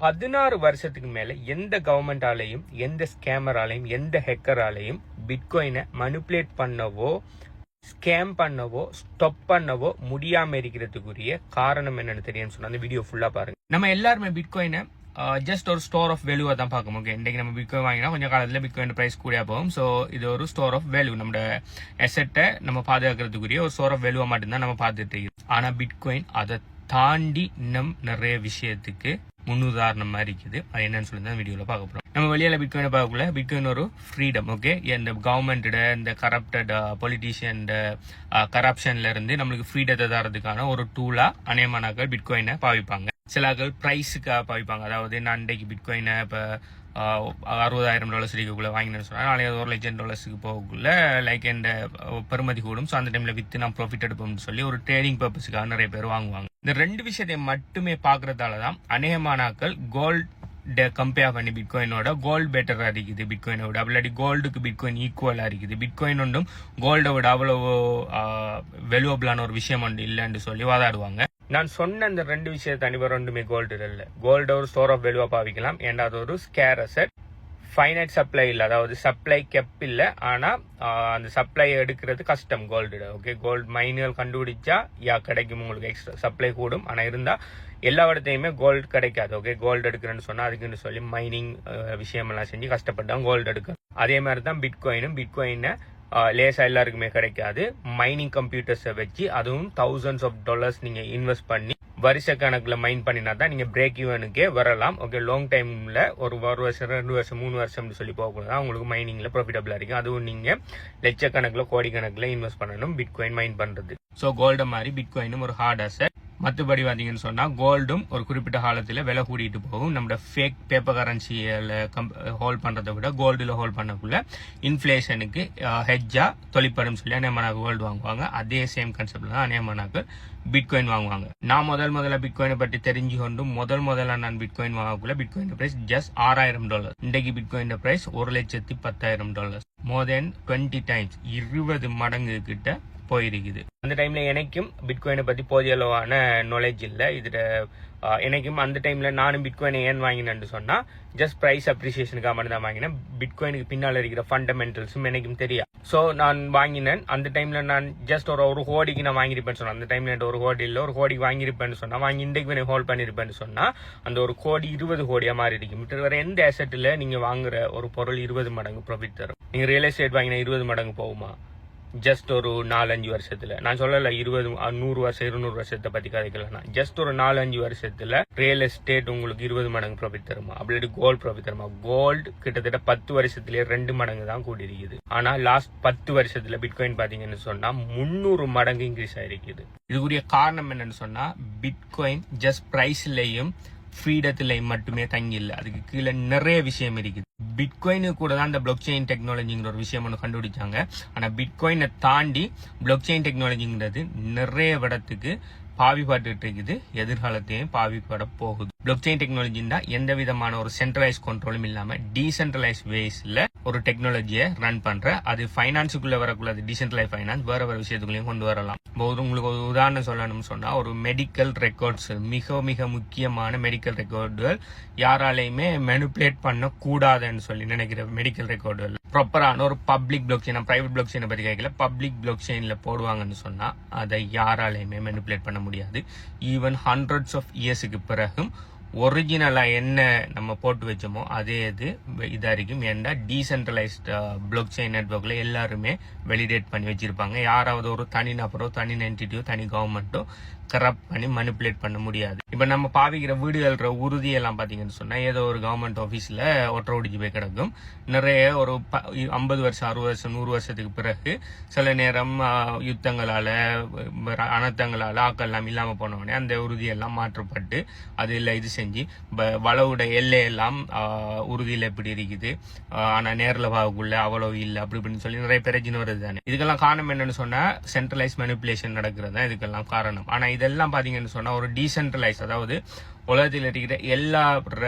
16 வருஷத்துக்கு மேல எந்த கவர்மெண்டாலையும் எந்த ஸ்கேமராலையும் எந்த ஹேக்கராலையும் பிட்காயினை மனிபுலேட் பண்ணவோ ஸ்கேம் பண்ணவோ ஸ்டாப் பண்ணவோ முடியாம இருக்கிறதுக்குரிய காரணம் என்னன்னு தெரியும்னு சொன்னா அந்த வீடியோ ஃபுல்லா பாருங்க. நம்ம எல்லாருமே பிட்காயினை ஜஸ்ட் ஒரு ஸ்டோர் ஆஃப் வேல்யூவா தான் பார்க்கணும். ஓகே, இன்றைக்கு நம்ம பிட்காயின் வாங்கினா கொஞ்சம் காலத்தில் பிட்காயின் பிரைஸ் கூட போகும். ஸோ இது ஒரு ஸ்டோர் ஆஃப் வேல்யூ, நம்ம அசெட்டை நம்ம பாதுகாக்கிறதுக்குரிய ஒரு ஸ்டோர் ஆஃப் வேல்யூவா மட்டும்தான் நம்ம பார்த்துட்டு இருக்கோம். ஆனா பிட்காயின் அதை தாண்டி இன்னும் நிறைய விஷயத்துக்கு முன்னுதாரணமா இருக்குது. அது என்னன்னு சொல்லி தான் வீடியோல பார்க்க போறோம். நம்ம வெளியில பிட்காயினை பார்க்கல, பிட்காயின் ஒரு ஃப்ரீடம். ஓகே, இந்த கவர்மெண்டோட இந்த கரப்டட் பொலிட்டீஷியன் கரப்ஷன்ல இருந்து நம்மளுக்கு ஃப்ரீடத்தை தரதுக்கான ஒரு டூலா அநேகமானாக்கள் பிட்காயினை பாவிப்பாங்க. சிலாக்கள் பிரைஸுக்காக பாவிப்பாங்க. அதாவது நான் இன்றைக்கு பிட்காயினை இப்போ $60,000 இருக்குள்ள வாங்கினேன்னு சொன்னா நாளைக்கு $1,00,000 போகக்குள்ள லைக் இந்த பெருமதி கூடும். ஸோ அந்த டைம்ல வித்து நான் ப்ராஃபிட் எடுப்போம்னு சொல்லி ஒரு ட்ரேடிங் பர்பஸுக்காக நிறைய பேர் வாங்குவாங்க. இந்த ரெண்டு விஷயத்தை மட்டுமே பாக்குறதால தான் அநேகமானாக்கள் கோல்டு கம்பேர் பண்ணி பிட்காயினோட கோல்டு பெட்டரா இருக்குது பிட்காயினை விட. அப்படி கோல்டுக்கு பிட்காயின் ஈக்குவலா இருக்குது. பிட்காயின் ஒன்றும் கோல்டை விட அவ்வளவு வெலுவபிளான ஒரு விஷயம் ஒன்று இல்லைன்னு சொல்லி வாதாடுவாங்க. நான் சொன்ன அந்த ரெண்டு விஷயத்தை அனிவர் ஒன்றுமே கோல்டு இல்லை. கோல்டு ஒரு ஸ்டோர் ஆஃப் வேல்யூவா பாவிக்கலாம். ஏன்னா அது ஒரு ஸ்கேர் அசெட், ஃபைனைட் சப்ளை இல்லை, அதாவது சப்ளை கெப் இல்லை. ஆனா அந்த சப்ளை எடுக்கிறது கஷ்டம் கோல்டு. ஓகே, கோல்டு மைனிகள் கண்டுபிடிச்சா கிடைக்கும், உங்களுக்கு எக்ஸ்ட்ரா சப்ளை கூடும். ஆனா இருந்தா எல்லா இடத்தையுமே கோல்டு கிடைக்காது. ஓகே, கோல்டு எடுக்கிறேன்னு சொன்னா அதுக்குன்னு சொல்லி மைனிங் விஷயமெல்லாம் செஞ்சு கஷ்டப்பட்டாங்க கோல்டு எடுக்க. அதே மாதிரி தான் பிட்காயினை லேசா எல்லாருக்குமே கிடைக்காது. மைனிங் கம்ப்யூட்டர்ஸை வச்சு அதுவும் thousands of dollars நீங்க இன்வெஸ்ட் பண்ணி வருஷ கணக்குல மைன் பண்ணினா தான் நீங்க பிரேக் ஈவனுக்கே வரலாம். ஓகே, லாங் டைம்ல ஒரு வருஷம் 2 வருஷம் 3 வருஷம் சொல்லி போகக்கூடாது. உங்களுக்கு மைனிங்ல ப்ராஃபிட்டபிளா இருக்கும். அதுவும் நீங்க லட்சக்கணக்கில் கோடிக்கணக்கில் இன்வெஸ்ட் பண்ணணும் பிட்காயின் மைன் பண்றது. ஸோ கோல்டு மாதிரி பிட்காயினும் ஒரு ஹார்ட் அசெட். மற்றபடி பார்த்தீங்கன்னு சொன்னா கோல்டும் ஒரு குறிப்பிட்ட காலத்தில் விலை கூட்டிட்டு போகும். நம்ம ஃபேக் பேப்பர் கரன்சியில ஹோல்ட் பண்றதை விட கோல்டுல ஹோல்ட் பண்ணக்குள்ள இன்ஃபிளேஷனுக்கு ஹெட்ஜா தொழிற்படும் சொல்லி அநேகமானாக்கு கோல்டு வாங்குவாங்க. அதே சேம் கான்செப்ட்ல தான் அநேகமானாக்கு பிட்காயின் வாங்குவாங்க. நான் முதல்ல பிட்காயினை பற்றி தெரிஞ்சு கொண்டு முதல்ல நான் பிட்காயின் வாங்கக்குள்ள பிட்காயின் பிரைஸ் ஜஸ்ட் $6,000. இன்றைக்கு பிட்காயின் பிரைஸ் $1,10,000. மோர் தென் 20 டைம்ஸ், 20 மடங்கு கிட்ட போயிருக்குது. அந்த டைம்ல எனக்கும் பிட்காயினை பத்தி போதிய அளவான நாலேஜ் இல்லை. இதுல எனக்கும் அந்த டைம்ல நானும் பிட்காயினை ஏன் வாங்கினேன்னு சொன்னா ஜஸ்ட் பிரைஸ் அப்ரிசியேஷனுக்காக மட்டும் தான் வாங்கினேன். பிட்காயினுக்கு பின்னால் இருக்கிற ஃபண்டமெண்டல்ஸும் எனக்கும் தெரியாது. ஸோ நான் வாங்கினேன். அந்த டைம்ல நான் ஜஸ்ட் ஒரு கோடிக்கு நான் வாங்கியிருப்பேன்னு சொன்னேன். அந்த டைம்ல ஒரு கோடி இல்லை, ஒரு கோடிக்கு வாங்கியிருப்பேன்னு சொன்னா வாங்கி இன்றைக்கு ஹோல்ட் பண்ணிருப்பேன்னு சொன்னா அந்த ஒரு கோடி 20 கோடியா மாறி இருக்கும். வேற எந்த அசெட்ல நீங்க வாங்குற ஒரு பொருள் 20 மடங்கு ப்ராஃபிட் தரும். நீங்க ரியல் எஸ்டேட் வாங்கினா 20 மடங்கு போகுமா? ஜஸ்ட் ஒரு 4-5 வருஷத்துல. நான் சொல்லல 20 100 வருஷம் 200 வருஷத்தை பத்தி கதைக்கலாம். ஜஸ்ட் ஒரு 4-5 வருஷத்துல ரியல் எஸ்டேட் உங்களுக்கு 20 மடங்கு ப்ராஃபிட் தருமா? அப்படி கோல்டு ப்ராஃபிட் தருமா? கோல்டு கிட்டத்தட்ட 10 வருஷத்துலயே 2 மடங்கு தான் கூடி இருக்குது. ஆனா லாஸ்ட் 10 வருஷத்துல பிட்காயின் பாத்தீங்கன்னு சொன்னா 300 மடங்கு இன்க்ரீஸ் ஆயிருக்குது. இதுக்குரிய காரணம் என்னன்னு சொன்னா பிட்காயின் ஜஸ்ட் பிரைஸ்லயும் ஃப்ரீடத்திலையும் மட்டுமே தங்கி இல்லை, அதுக்கு கீழே நிறைய விஷயம் இருக்குது. பிட்காயினு கூட தான் இந்த பிளாக் செயின் டெக்னாலஜிங்கிற ஒரு விஷயம் ஒன்று கண்டுபிடிச்சாங்க. ஆனா பிட்காயினை தாண்டி பிளாக் செயின் டெக்னாலஜிங்கிறது நிறைய இடத்துக்கு பாவிப்பட்டு இருக்குது, எதிர்காலத்தையும் பாவிப்பட போகுது. பிளாக் செயின் டெக்னாலஜி தான் எந்த விதமான ஒரு சென்ட்ரலைஸ் கண்ட்ரோலும் இல்லாம டீசென்ட்ரலைஸ் வேஸ்ல ஒரு டெக்னாலஜியை ரன் பண்ற. அது ஃபைனான்ஸுக்குள்ள வரக்கூடாது, டீசென்ட்ரலைஸ் ஃபைனான்ஸ் வேற விஷயத்துக்குள்ளேயும் கொண்டு வரலாம். உங்களுக்கு ஒரு உதாரணம் சொல்லணும்னு சொன்னா ஒரு மெடிக்கல் ரெக்கார்ட்ஸ், மிக மிக முக்கியமான மெடிக்கல் ரெக்கார்டுகள் யாராலையுமே மேனிபுலேட் பண்ண கூடாதுன்னு சொல்லி நினைக்கிற மெடிக்கல் ரெக்கார்டுகள் ப்ராப்பரான ஒரு பப்ளிக் பிளாக் செயின், பிரைவேட் பிளாக் செயினை பத்தி கேட்கல, பப்ளிக் பிளாக் செயின்ல போடுவாங்கன்னு சொன்னா அதை யாராலையுமே மேனிபுலேட் பண்ண முடியாது. ஈவன் ஹண்ட்ரட்ஸ் ஆஃப் இயர்ஸுக்கு பிறகும் ஒரிஜினலா என்ன நம்ம போட்டு வச்சோமோ அதே இது இதா இருக்கும். ஏன்னா டீசென்ட்ரலைஸ்ட் பிளாக் செயின் நெட்வொர்க்ல எல்லாருமே வெலிடேட் பண்ணி வச்சிருப்பாங்க. யாராவது ஒரு தனி நபரோ தனி என்டிட்டியோ தனி கவர்மெண்ட்டோ கரப்ட் பண்ணி மனிபுலேட் பண்ண முடியாது. இப்ப நம்ம பாவிக்கிற வீடுகள்ற உறுதியெல்லாம் பாத்தீங்கன்னு சொன்னா ஏதோ ஒரு கவர்மெண்ட் ஆபீஸ்ல ஒற்ற ஒடிச்சு போய் கிடக்கும். நிறைய ஒரு 50 வருஷம் 60 வருஷம் 100 வருஷத்துக்கு பிறகு சில நேரம் யுத்தங்களால அனர்த்தங்களால ஆக்கெல்லாம் இல்லாம போனோடனே அந்த உறுதியெல்லாம் மாற்றப்பட்டு அது இல்லை இது செஞ்சு வளவுட எல்லையெல்லாம் உறுதியில் எப்படி இருக்குது, ஆனா நேரில் வாக்குள்ள அவ்வளவு இல்லை அப்படி இப்படின்னு சொல்லி நிறைய பிரச்சனை வருது தானே. இதுக்கெல்லாம் காரணம் என்னன்னு சொன்னா சென்ட்ரலைஸ் மேனிபுலேஷன் நடக்கிறது தான் இதுக்கெல்லாம் காரணம். ஆனா இதெல்லாம் பாத்தீங்கன்னு சொன்னா ஒரு டீசென்ட்ரலைஸ், அதாவது உலகத்தில் இருக்கிற எல்லா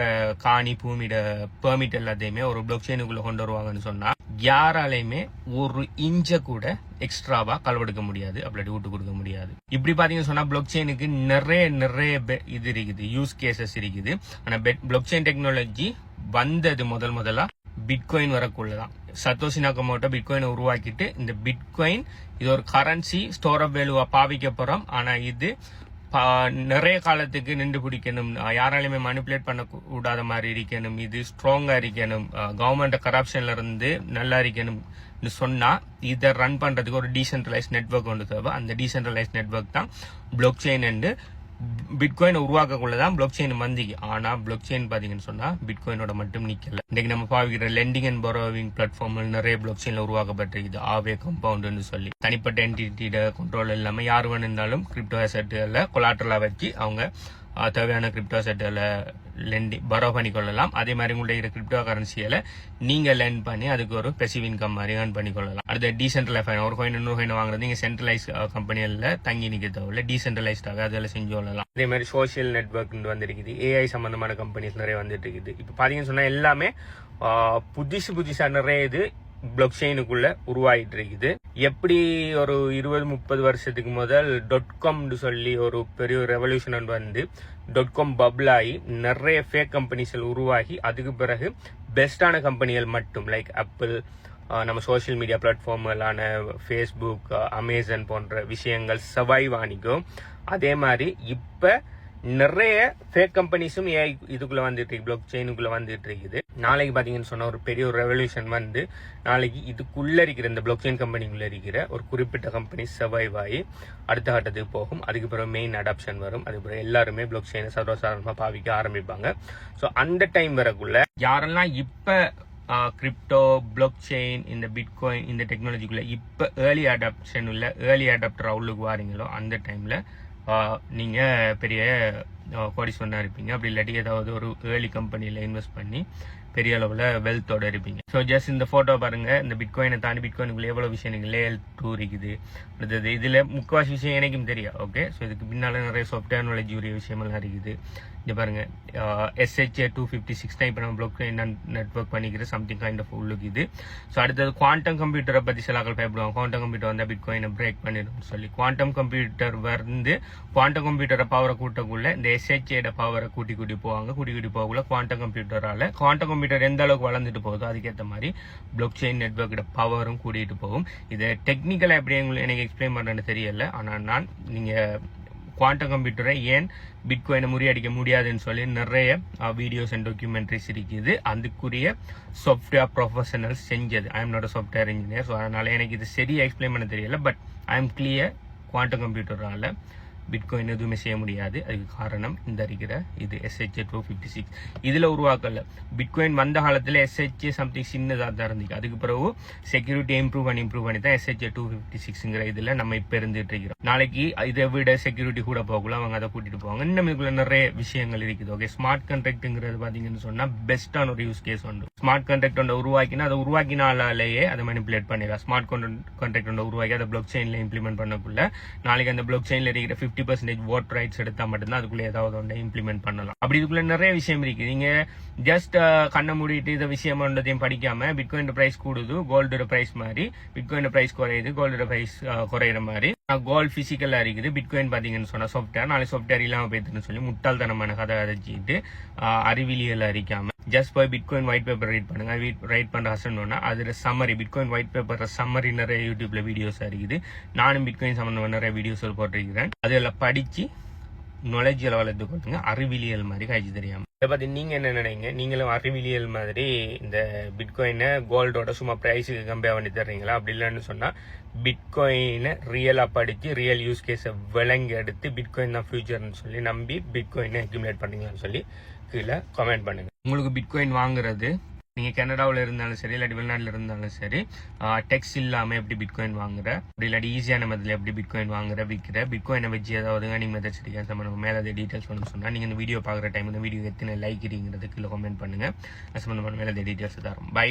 காணி பூமியோட பெர்மிட் எல்லாத்தையுமே ஒரு பிளாக் செயினுக்குள்ள கொண்டு வருவாங்கன்னு சொன்னா யாராலையுமே ஒரு இன்ச்ச கூட எக்ஸ்ட்ராவா களவெடுக்க முடியாது, அப்படி விட்டு கொடுக்க முடியாது. இப்படி பாத்தீங்கன்னு சொன்னா பிளாக் செயினுக்கு நிறைய இது இருக்குது, யூஸ் கேசஸ் இருக்குது. ஆனா பிளாக் செயின் டெக்னாலஜி வந்தது முதலா பிட்காயின் வரக்குள்ளதான். சத்தோஷி நகமோட்டோ பிட்காயினை உருவாக்கிட்டு இந்த பிட்காயின் இது ஒரு கரன்சி ஸ்டோர் ஆஃப் வேல்யூவா பாவிக்க போறோம். ஆனா இது நிறைய காலத்துக்கு நின்று பிடிக்கணும், யாராலையுமே மனிப்புலேட் பண்ண கூடாத மாதிரி இருக்கணும், இது ஸ்ட்ராங்கா இருக்கணும், கவர்மெண்ட் கரப்ஷன்ல இருந்து நல்லா இருக்கணும் சொன்னா இதை ரன் பண்றதுக்கு ஒரு டீசென்ட்ரலைஸ் நெட்வொர்க் ஒன்று தேவை. அந்த டீசென்ட்ரலைஸ் நெட்வொர்க் தான் பிளாக் செயின். பிட்காயின் உருவாக்கக்குள்ளதான் பிளாக் செயின் வந்திக்கு. ஆனா பிளாக் செயின் பாத்தீங்கன்னு சொன்னா பிட்காயினோட மட்டும் நிக்கல. இன்னைக்கு நம்ம பாவிக்கிற லெண்டிங் அண்ட் பரோவிங் பிளாட்ஃபார்ம் நிறைய பிளாக் செயின்ல உருவாக்கப்பட்டிருக்குது. ஆவே கம்பவுண்ட்னு சொல்லி தனிப்பட்ட என்டிட்டியோட கண்ட்ரோல் இல்லாம யார் வேணும்னாலும் கிரிப்டோ அசெட்டுகளை கொலாட்டரலா வச்சு அவங்க தேவையான கிரிப்டோ அசெட்டுகளை பரோ பண்ணிக்கொள்ளலாம். அதே மாதிரி உங்களுடைய கிரிப்டோ கரன்சியில நீங்க லெண்ட் பண்ணி அதுக்கு ஒரு பெசிவ் இன்கம் மாதிரி ஏர்ன் பண்ணிக்கொள்ளலாம். அடுத்த டீசென்ட்ரலைஸ் ஒரு கோயின் இன்னொரு கோயின் வாங்குறது நீங்க சென்ட்ரலைஸ் கம்பெனியில தங்கி நிக்க தேவையில்ல, டீசென்ட்ரலைஸ்டாக அதெல்லாம் செஞ்சு கொள்ளலாம். அதே மாதிரி சோசியல் நெட்வொர்க் வந்துருக்குது, ஏஐ சம்பந்தமான கம்பெனிஸ் நிறைய வந்துட்டு இருக்குது. இப்ப பாத்தீங்கன்னு சொன்னா எல்லாமே புதுசா நிறைய இது பிளாக் செயினுக்குள்ள உருவாயிட்டு இருக்குது. எப்படி ஒரு 20-30 வருஷத்துக்கு முதல் .com சொல்லி ஒரு பெரிய ரெவல்யூஷன் வந்து .com பபிள் ஆகி நிறைய ஃபேக் கம்பெனிஸ் உருவாகி அதுக்கு பிறகு பெஸ்டான கம்பெனிகள் மட்டும் லைக் ஆப்பிள், நம்ம சோசியல் மீடியா பிளாட்ஃபார்ம்களான ஃபேஸ்புக், அமேசான் போன்ற விஷயங்கள் சர்வைவ் ஆனிக்கும். அதே மாதிரி இப்ப நிறைய ஃபேக் கம்பெனிஸும் ஏஐ இதுக்குள்ள வந்துட்டு இருக்கு, பிளாக் செயினுக்குள்ள வந்துட்டு இருக்குது. நாளைக்கு பாத்தீங்கன்னு சொன்னா ஒரு பெரிய ஒரு ரெவல்யூஷன் வந்து நாளைக்கு இதுக்குள்ள இருக்கிற இந்த பிளாக் செயின் கம்பெனிக்குள்ள இருக்கிற ஒரு குறிப்பிட்ட கம்பெனி சர்வைவ் ஆகி அடுத்த கட்டத்துக்கு போகும். அதுக்கு பிறகு மெயின் அடாப்ஷன் வரும். அதுக்கு பிறகு எல்லாருமே பிளாக் செயினை சர்வசாதாரணமா பாவிக்க ஆரம்பிப்பாங்க. ஸோ அந்த டைம் வரக்குள்ள யாரெல்லாம் இப்ப கிரிப்டோ, பிளாக் செயின், இந்த பிட்காயின் இந்த டெக்னாலஜிக்குள்ள இப்ப ஏர்லி அடாப்ஷன் உள்ள ஏர்லி அடாப்டர் அவுட்லுக்கு வாரீங்களோ அந்த டைம்ல நீங்க பெரிய கோடீஸ்வரனா இருப்பீங்க. அப்படி இல்லாட்டி ஏதாவது ஒரு ஏர்லி கம்பெனியில இன்வெஸ்ட் பண்ணி பெரிய அளவுல வெல்த்தோட இருப்பீங்க. ஸோ ஜஸ்ட் இந்த போட்டோ பாருங்க, இந்த பிட்காயினை தாண்டி பிட்காயினுக்குள்ள எவ்வளவு விஷயம் லேயர் 2 இருக்குது. அடுத்தது இதுல முக்காவாசி விஷயம் எனக்கும் தெரியும். ஓகே, ஸோ இதுக்கு பின்னால நிறைய சாஃப்ட்வேர் நாலேஜ் உரிய விஷயமெல்லாம் இருக்குது. இங்க பாருங்க, SHA-256 தான் இப்போ நம்ம பிளாக் செயின் நெட்வொர்க் பண்ணிக்கிற சம்திங் கைண்ட் ஆஃப் உள்ளுக்கு இது. ஸோ அடுத்தது குவாண்டம் கம்ப்யூட்டரை பத்தி சில ஆக்கள் பயப்படுவாங்க. குவாண்டம் கம்ப்யூட்டர் வந்தா பிட்காயினை பிரேக் பண்ணிடும் சொல்லி. குவாண்டம் கம்ப்யூட்டர் வந்து குவாண்டம் கம்ப்யூட்டரை பவரை கூட்டக்குள்ள இந்த SHA பவரை கூட்டி போவாங்க. கூட்டி போகக்குள்ள குவாண்டம் கம்ப்யூட்டரால குவாண்டம் கம்ப்யூட்டர் எந்த அளவுக்கு வளர்ந்துட்டு போகுதோ அதுக்கேற்ற மாதிரி பிளாக் செயின் நெட்வொர்க்கோட பவரும் கூட்டிட்டு போகும். இதை டெக்னிக்கலா எப்படி எனக்கு எக்ஸ்பிளைன் பண்றேன்னு தெரியல. ஆனா நீங்க குவாண்டம் கம்ப்யூட்டரை ஏன் பிட்காயினை முறியடிக்க முடியாதுன்னு சொல்லி நிறைய வீடியோஸ் அண்ட் டாக்குமெண்ட்ரிஸ் இருக்குது. அதுக்குரிய சாஃப்ட்வேர் ப்ரொஃபஷனல்ஸ் செஞ்சது. I am not a software engineer. So அதனால எனக்கு இது சரியா எக்ஸ்பிளைன் பண்ண தெரியல. But I am clear, quantum கம்ப்யூட்டரால பிட்காயின் எதுவுமே செய்ய முடியாது. அதுக்கு காரணம் இந்த இருக்கிற இது SHA-256 இதுல உருவாக்கல. பிட்காயின் வந்த காலத்துல SHA சம்திங் சின்னதா தான் இருந்துச்சு. அதுக்கு பிறகு செக்யூரிட்டி இம்ப்ரூவ் பண்ணி தான் SHA-256 இதுல நம்ம இப்ப இருந்துட்டு இருக்கிறோம். நாளைக்கு இதை விட செக்யூரிட்டி கூட போகலாம், அவங்க அதை கூட்டிட்டு போவாங்க. இன்னும் இதுக்குள்ள நிறைய விஷயங்கள் இருக்குது. ஓகே, ஸ்மார்ட் கான்ட்ராக்ட்ங்கிறது பாத்தீங்கன்னு சொன்னா பெஸ்டான ஒரு யூஸ் கேஸ் உண்டு. ஸ்மார்ட் கான்ட்ராக்ட் ஒன்று உருவாக்கினா அதை உருவாக்கினாலேயே அதை மேனிபுலேட் பண்ணிடலாம். ஸ்மார்ட் கான்ட்ராக்ட் ஒன்று உருவாக்கி அதை பிளாக் செயின்ல இம்ப்ளிமெண்ட் பண்ணக்குள்ள நாளைக்கு அந்த பிளாக் செயின்ல இருக்கிற 50% vote rights எடுத்தா மட்டும்தான் அதுக்குள்ள ஏதாவது ஒன்று இம்ப்ளிமெண்ட் பண்ணலாம். அப்படி இதுக்குள்ள நிறைய விஷயம் இருக்கு. நீங்க ஜஸ்ட் கண்ணை மூடிட்டு இந்த விஷயம் ஒன்றதையும் படிக்காம பிட்காயின் பிரைஸ் கூடுது, கோல்டோட பிரைஸ் மாதிரி பிட்காயின் பிரைஸ் குறையுது, கோல்டோட பிரைஸ் குறையிற மாதிரி கோல்ட் பிசிக்கலா இருக்குது. பிட்காயின் பாத்தீங்கன்னு சொன்னா சாஃப்ட்வேர், நாளை சாஃப்ட்வேர் இல்லாம போயிட்டுன்னு சொல்லி முட்டாள்தனமான கதை அதைச்சிட்டு அறிவியல் அறிக்காம ஜஸ்ட் போய் பிட்காயின் ஒயிட் பேப்பர் ரீட் பண்ணுங்க. ரைட் பண்ற ஹசன்னா அதுல summary, bitcoin white paper summary நிறைய யூடியூப்ல வீடியோஸ் இருக்குது. நானும் பிட்காயின் சம்பந்தமான நிறைய வீடியோஸ் போட்டிருக்கிறேன். அதெல்லாம் படிச்சு நாலேஜ் வளர்த்து கொடுங்க. அறிவியல் மாதிரி காய்ச்சி தெரியாம இதை பத்தி நீங்க என்ன நினைங்க? நீங்களும் அறிவியல் மாதிரி இந்த பிட்காயினை கோல்டோட சும்மா பிரைஸுக்கு கம்பேர் பண்ணி தர்றீங்களா? அப்படி இல்லைன்னு சொன்னா பிட்காயினை ரியலா படிச்சு ரியல் யூஸ் கேஸை விளங்கி எடுத்து பிட்காயின் தான் ஃபியூச்சர்னு சொல்லி நம்பி பிட்காயினை அக்யூமுலேட் பண்ணீங்களான்னு சொல்லி கீழே கமெண்ட் பண்ணுங்க. உங்களுக்கு பிட்காயின் வாங்குறது நீங்க கனடாவில் இருந்தாலும் சரி, இல்லாட்டி வெளிநாட்டில் இருந்தாலும் சரி, டெக்ஸ் இல்லாம எப்படி பிட்காயின் வாங்குற, அப்படி இல்லாட்டி ஈஸியான மெத்தட்ல எப்படி பிட்காயின் வாங்குற, விற்கிற, பிட்காயினை வச்சு ஏதாவது ஏர்னிங் மெத்தட்ஸ் இருக்கா சம்பந்தமா மேல அதை டீடைல்ஸ் வேணும்னு சொன்னா நீங்க இந்த வீடியோ பாக்குற டைம் இந்த வீடியோ எத்தனை லைக் இருக்கீங்கிறது கீழே கமெண்ட் பண்ணுங்க. சம்பந்தமான மேல டீடைல்ஸ் தரோம். பை.